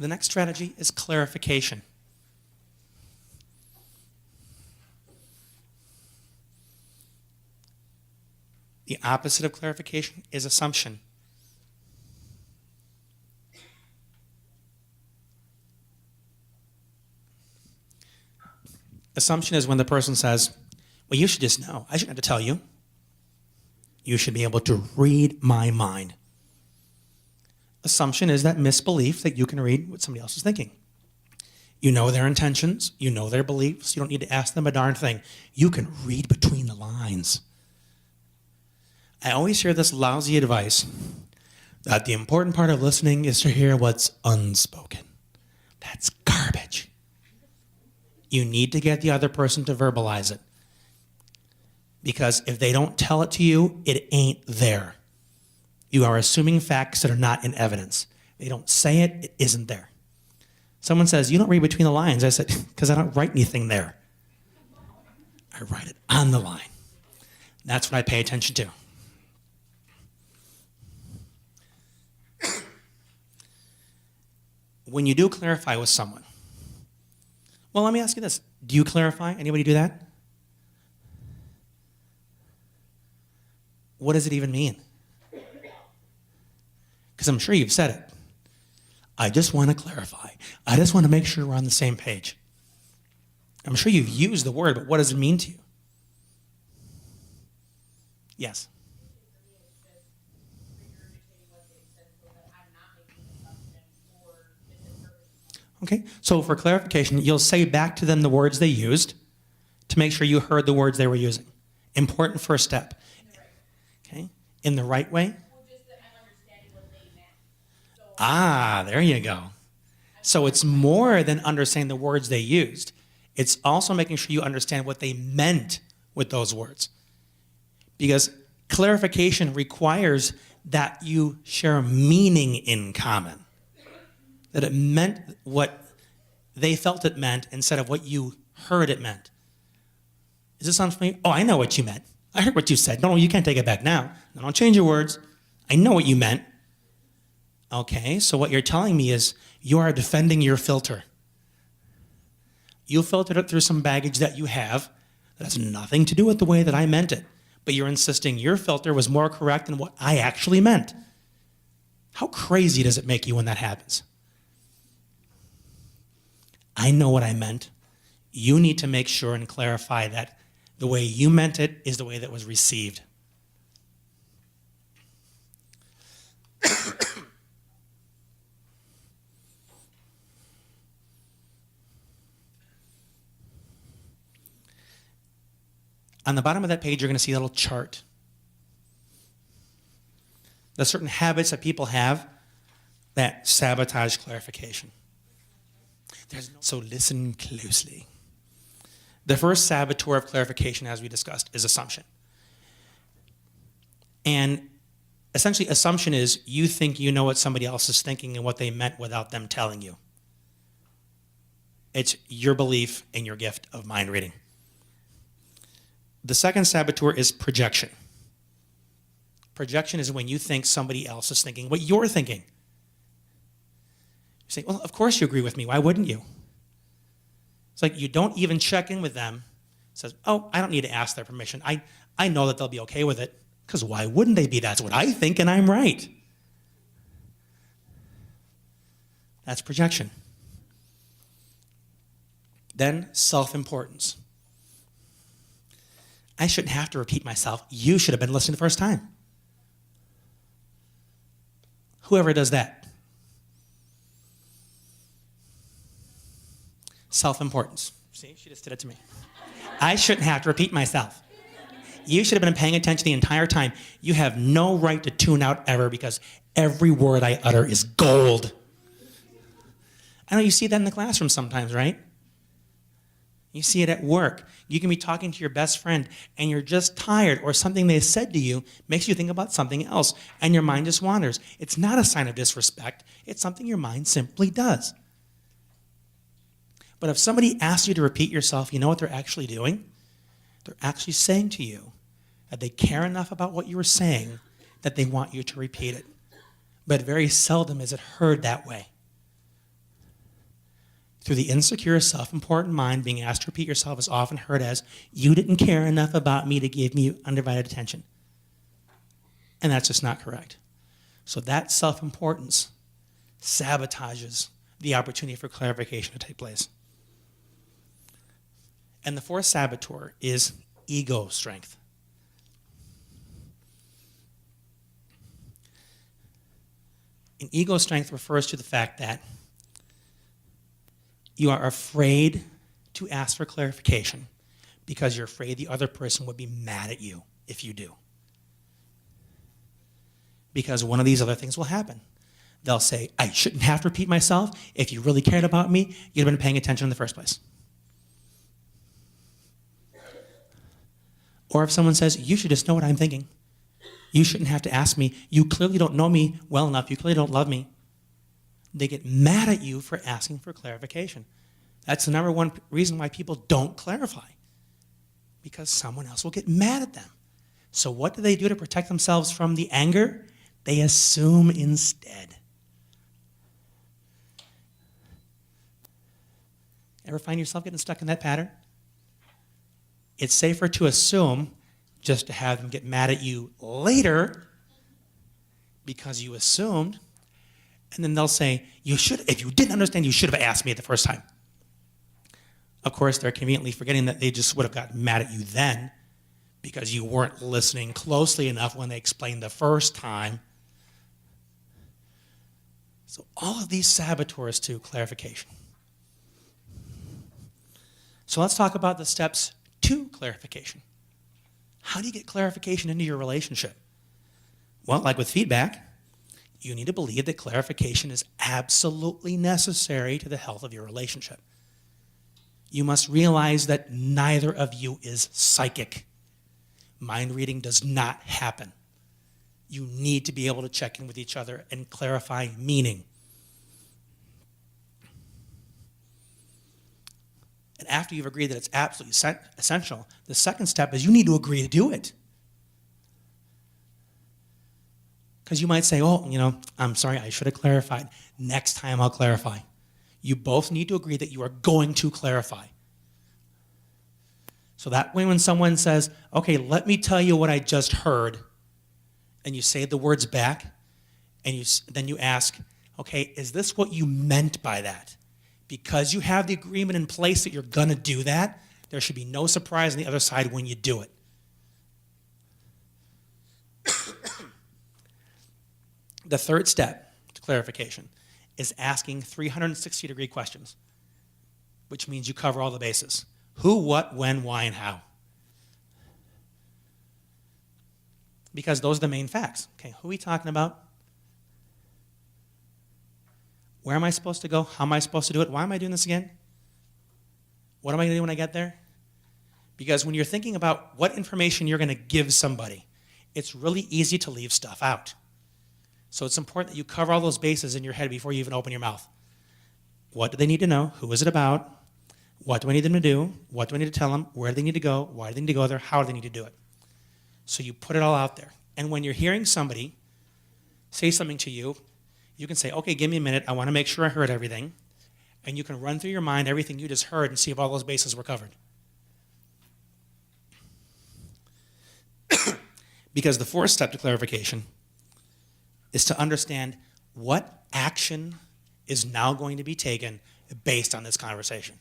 the next strategy is clarification. The opposite of clarification is assumption. Assumption is when the person says, well, you should just know. I shouldn't have to tell you. You should be able to read my mind. Assumption is that misbelief that you can read what somebody else is thinking. You know their intentions. You know their beliefs. You don't need to ask them a darn thing. You can read between the lines. I always hear this lousy advice that the important part of listening is to hear what's unspoken. That's garbage. You need to get the other person to verbalize it. Because if they don't tell it to you, it ain't there. You are assuming facts that are not in evidence. If they don't say it, it isn't there. Someone says, you don't read between the lines. I said, because I don't write anything there. I write it on the line. That's what I pay attention to. When you do clarify with someone, well, let me ask you this. Do you clarify? Anybody do that? What does it even mean? Because I'm sure you've said it. I just want to clarify. I just want to make sure we're on the same page. I'm sure you've used the word, but what does it mean to you? Yes. Okay, so for clarification, you'll say back to them the words they used to make sure you heard the words they were using. Important first step. Okay, in the right way? Ah, there you go. So it's more than understanding the words they used. It's also making sure you understand what they meant with those words. Because clarification requires that you share meaning in common. That it meant what they felt it meant instead of what you heard it meant. Does this sound familiar? Oh, I know what you meant. I heard what you said. No, you can't take it back now. No, don't change your words. I know what you meant. Okay, so what you're telling me is you are defending your filter. You filtered it through some baggage that you have that has nothing to do with the way that I meant it. But you're insisting your filter was more correct than what I actually meant. How crazy does it make you when that happens? I know what I meant. You need to make sure and clarify that the way you meant it is the way that was received. On the bottom of that page, you're going to see a little chart. There's certain habits that people have that sabotage clarification. So listen closely. The first saboteur of clarification, as we discussed, is assumption. And essentially, assumption is you think you know what somebody else is thinking and what they meant without them telling you. It's your belief and your gift of mind reading. The second saboteur is projection. Projection is when you think somebody else is thinking what you're thinking. You say, well, of course you agree with me. Why wouldn't you? It's like you don't even check in with them. It says, oh, I don't need to ask their permission. I know that they'll be okay with it. Because why wouldn't they be? That's what I think, and I'm right. That's projection. Then self-importance. I shouldn't have to repeat myself. You should have been listening the first time. Whoever does that. Self-importance. See, she just did it to me. I shouldn't have to repeat myself. You should have been paying attention the entire time. You have no right to tune out ever because every word I utter is gold. I know you see that in the classroom sometimes, right? You see it at work. You can be talking to your best friend and you're just tired or something they said to you makes you think about something else and your mind just wanders. It's not a sign of disrespect. It's something your mind simply does. But if somebody asks you to repeat yourself, you know what they're actually doing? They're actually saying to you that they care enough about what you were saying that they want you to repeat it. But very seldom is it heard that way. through the insecure, self-important mind, being asked to repeat yourself is often heard as, you didn't care enough about me to give me undivided attention. And that's just not correct. So that self-importance sabotages the opportunity for clarification to take place. And the fourth saboteur is ego strength. And ego strength refers to the fact that you are afraid to ask for clarification because you're afraid the other person would be mad at you if you do. Because one of these other things will happen. They'll say, I shouldn't have to repeat myself. If you really cared about me, you'd have been paying attention in the first place. Or if someone says, you should just know what I'm thinking. You shouldn't have to ask me. You clearly don't know me well enough. You clearly don't love me. They get mad at you for asking for clarification. That's the number one reason why people don't clarify. Because someone else will get mad at them. So what do they do to protect themselves from the anger? They assume instead. Ever find yourself getting stuck in that pattern? It's safer to assume just to have them get mad at you later because you assumed, and then they'll say, if you didn't understand, you should have asked me the first time. Of course, they're conveniently forgetting that they just would have gotten mad at you then because you weren't listening closely enough when they explained the first time. So all of these saboteurs to clarification. So let's talk about the steps to clarification. How do you get clarification into your relationship? Well, like with feedback, you need to believe that clarification is absolutely necessary to the health of your relationship. You must realize that neither of you is psychic. Mind reading does not happen. You need to be able to check in with each other and clarify meaning. And after you've agreed that it's absolutely essential, the second step is you need to agree to do it. Because you might say, I'm sorry, I should have clarified. Next time I'll clarify. You both need to agree that you are going to clarify. So that way when someone says, okay, let me tell you what I just heard, and you say the words back, and then you ask, okay, is this what you meant by that? Because you have the agreement in place that you're going to do that, there should be no surprise on the other side when you do it. The third step to clarification is asking 360-degree questions, which means you cover all the bases. Who, what, when, why, and how. Because those are the main facts. Okay, who are we talking about? Where am I supposed to go? How am I supposed to do it? Why am I doing this again? What am I going to do when I get there? Because when you're thinking about what information you're going to give somebody, it's really easy to leave stuff out. So it's important that you cover all those bases in your head before you even open your mouth. What do they need to know? Who is it about? What do I need them to do? What do I need to tell them? Where do they need to go? Why do they need to go there? How do they need to do it? So you put it all out there. And when you're hearing somebody say something to you, you can say, okay, give me a minute. I want to make sure I heard everything. And you can run through your mind everything you just heard and see if all those bases were covered. Because the fourth step to clarification is to understand what action is now going to be taken based on this conversation.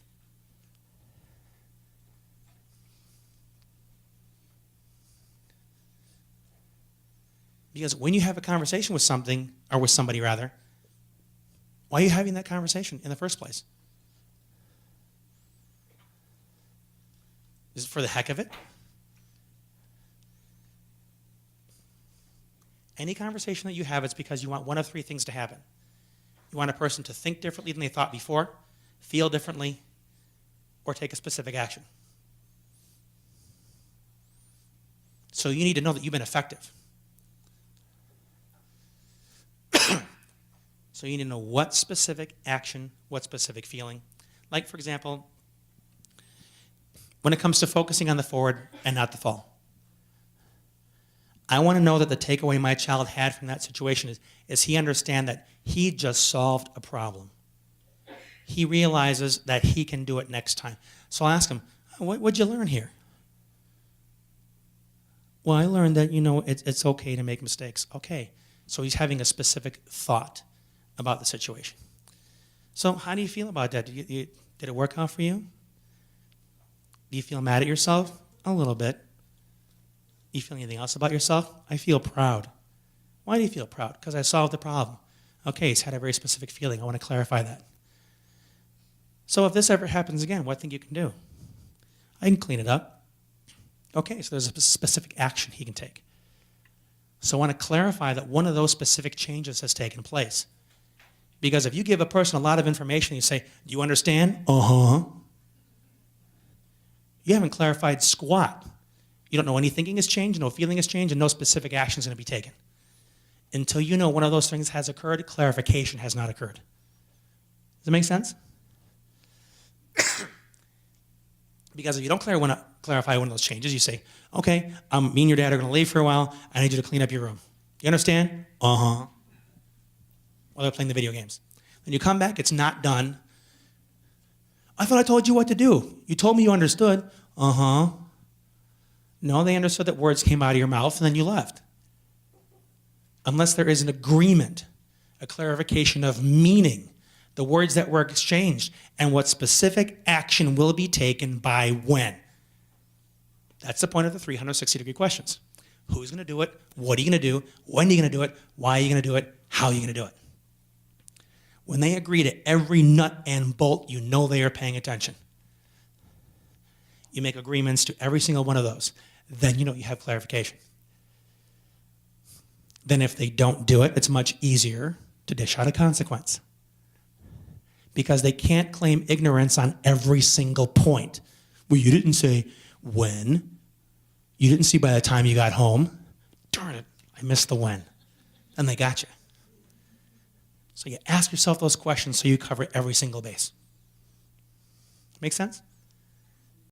Because when you have a conversation with something, or with somebody rather, why are you having that conversation in the first place? Is it for the heck of it? Any conversation that you have, it's because you want one of three things to happen. You want a person to think differently than they thought before, feel differently, or take a specific action. So you need to know that you've been effective. So you need to know what specific action, what specific feeling. Like, for example, when it comes to focusing on the forward and not the fall. I want to know that the takeaway my child had from that situation is he understand that he just solved a problem. he realizes that he can do it next time. So I'll ask him, what'd you learn here? Well, I learned that, it's okay to make mistakes. Okay. So he's having a specific thought about the situation. So how do you feel about that? Did it work out for you? Do you feel mad at yourself? A little bit. Do you feel anything else about yourself? I feel proud. Why do you feel proud? Because I solved the problem. Okay, he's had a very specific feeling. I want to clarify that. So if this ever happens again, what do you think you can do? I can clean it up. Okay, so there's a specific action he can take. So I want to clarify that one of those specific changes has taken place. Because if you give a person a lot of information, you say, do you understand? Uh-huh. You haven't clarified squat. You don't know any thinking has changed, no feeling has changed, and no specific action is going to be taken. Until you know one of those things has occurred, clarification has not occurred. Does that make sense? Because if you don't clarify one of those changes, you say, okay, me and your dad are going to leave for a while. I need you to clean up your room. You understand? Uh-huh. While they're playing the video games. Then you come back, it's not done. I thought I told you what to do. You told me you understood. Uh-huh. No, they understood that words came out of your mouth, and then you left. Unless there is an agreement, a clarification of meaning, the words that were exchanged, and what specific action will be taken by when. That's the point of the 360-degree questions. Who's going to do it? What are you going to do? When are you going to do it? Why are you going to do it? How are you going to do it? When they agree to every nut and bolt, you know they are paying attention. You make agreements to every single one of those. Then you know you have clarification. Then if they don't do it, it's much easier to dish out a consequence. Because they can't claim ignorance on every single point. Well, you didn't say when. You didn't see by the time you got home. Darn it, I missed the when. And they got you. So you ask yourself those questions so you cover every single base. Make sense?